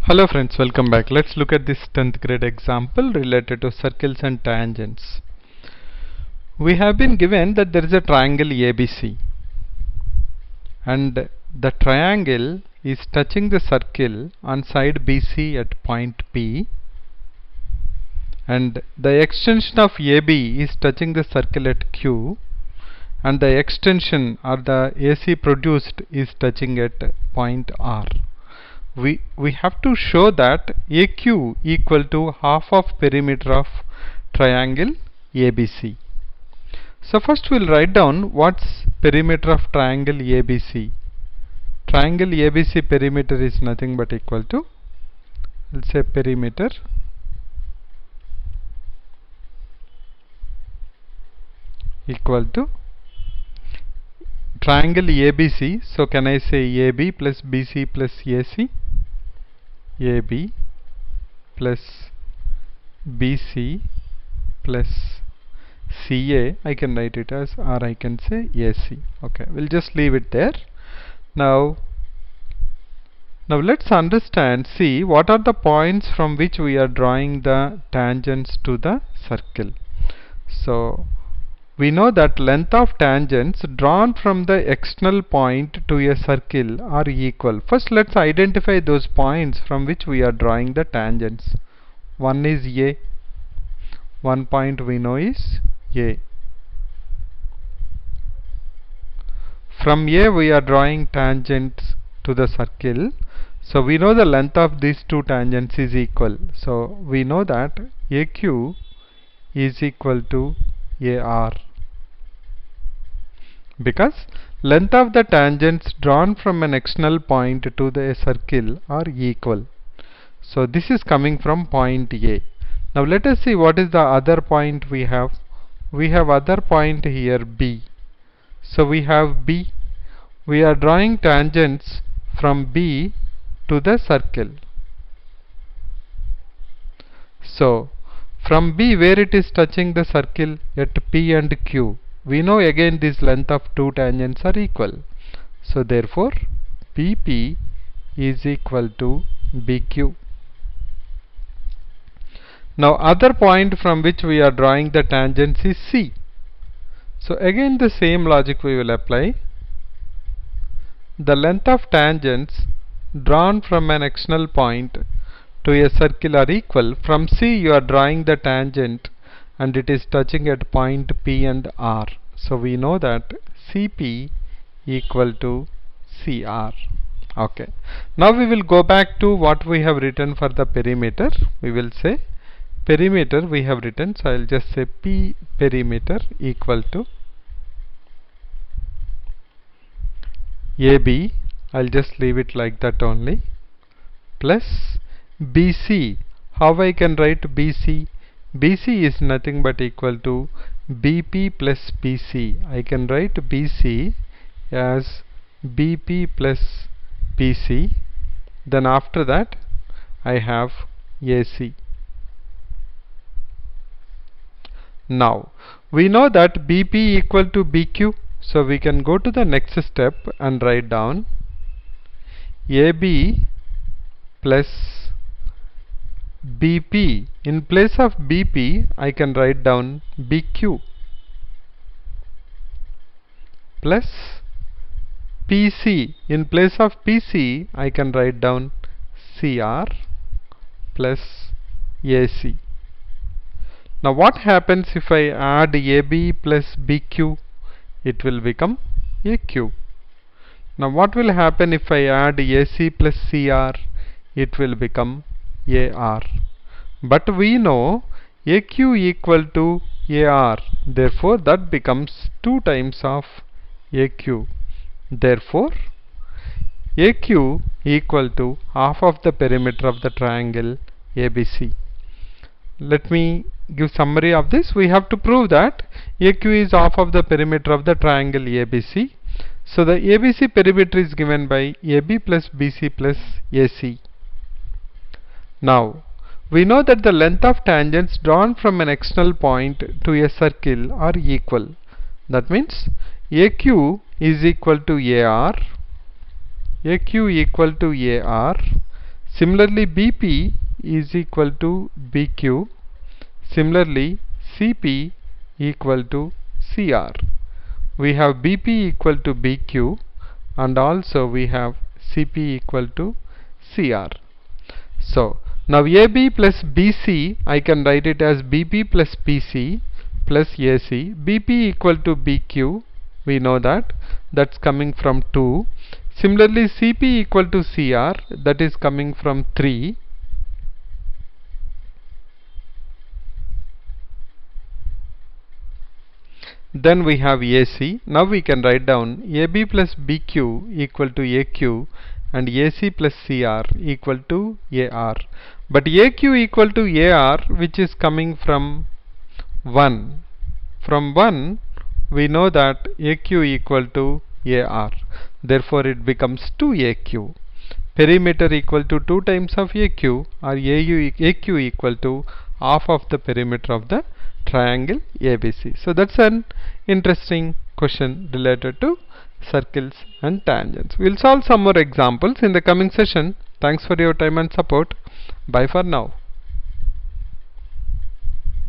Hello friends, welcome back. Let's look at this 10th grade example related to circles and tangents. We have been given that there is a triangle ABC and the triangle is touching the circle on side BC at point P, and the extension of AB is touching the circle at Q, and the extension or the AC produced is touching at point R. We have to show that AQ equal to half of perimeter of triangle ABC. So first we'll write down what's perimeter of triangle ABC. Triangle ABC perimeter is nothing but equal to, let's say, perimeter equal to triangle ABC. So can I say AB plus BC plus AC? AB plus BC plus CA, I can write it as, or I can say AC. Okay, we'll just leave it there. Now let's understand, see what are the points from which we are drawing the tangents to the circle. So we know that length of tangents drawn from the external point to a circle are equal. First let's identify those points from which we are drawing the tangents. One is A. One point we know is A. From A we are drawing tangents to the circle. So we know the length of these two tangents is equal. So we know that AQ is equal to AR, because length of the tangents drawn from an external point to the circle are equal. So this is coming from point A. Now let us see what is the other point we have. We have other point here B. So we have B. We are drawing tangents from B to the circle. So from B, where it is touching the circle at P and Q, we know again this length of two tangents are equal. So therefore BP is equal to BQ. Now other point from which we are drawing the tangents is C. So again the same logic we will apply. The length of tangents drawn from an external point to a circle are equal. From C you are drawing the tangent and it is touching at point P and R. So we know that CP equal to CR. Okay. Now we will go back to what we have written for the perimeter. We will say perimeter we have written. So I will just say P perimeter equal to AB. I'll just leave it like that only, plus BC. How I can write BC? BC is nothing but equal to BP plus PC. I can write BC as BP plus PC. Then after that I have AC. Now we know that BP equal to BQ. So we can go to the next step and write down AB plus BP. In place of BP I can write down BQ plus PC. In place of PC I can write down CR plus AC. Now what happens if I add AB plus BQ? It will become AQ. Now what will happen if I add AC plus CR? It will become AR. But we know AQ equal to AR. Therefore that becomes 2 times of AQ. Therefore AQ equal to half of the perimeter of the triangle ABC. Let me give summary of this. We have to prove that AQ is half of the perimeter of the triangle ABC. So the ABC perimeter is given by AB plus BC plus AC. Now we know that the length of tangents drawn from an external point to a circle are equal. That means AQ is equal to AR, AQ equal to AR, Similarly, BP is equal to BQ. Similarly, CP equal to CR. We have BP equal to BQ and also we have CP equal to CR. So now AB plus BC, I can write it as BP plus BC plus AC. BP equal to BQ, we know that, that's coming from 2. Similarly, CP equal to CR, that is coming from 3. Then we have AC. Now we can write down AB plus BQ equal to AQ and AC plus CR equal to AR. But AQ equal to AR, which is coming from 1. From 1 we know that AQ equal to AR. Therefore it becomes 2AQ. Perimeter equal to 2 times of AQ, or AQ equal to half of the perimeter of the triangle ABC. So that's an interesting question related to circles and tangents. We'll solve some more examples in the coming session. Thanks for your time and support. Bye for now.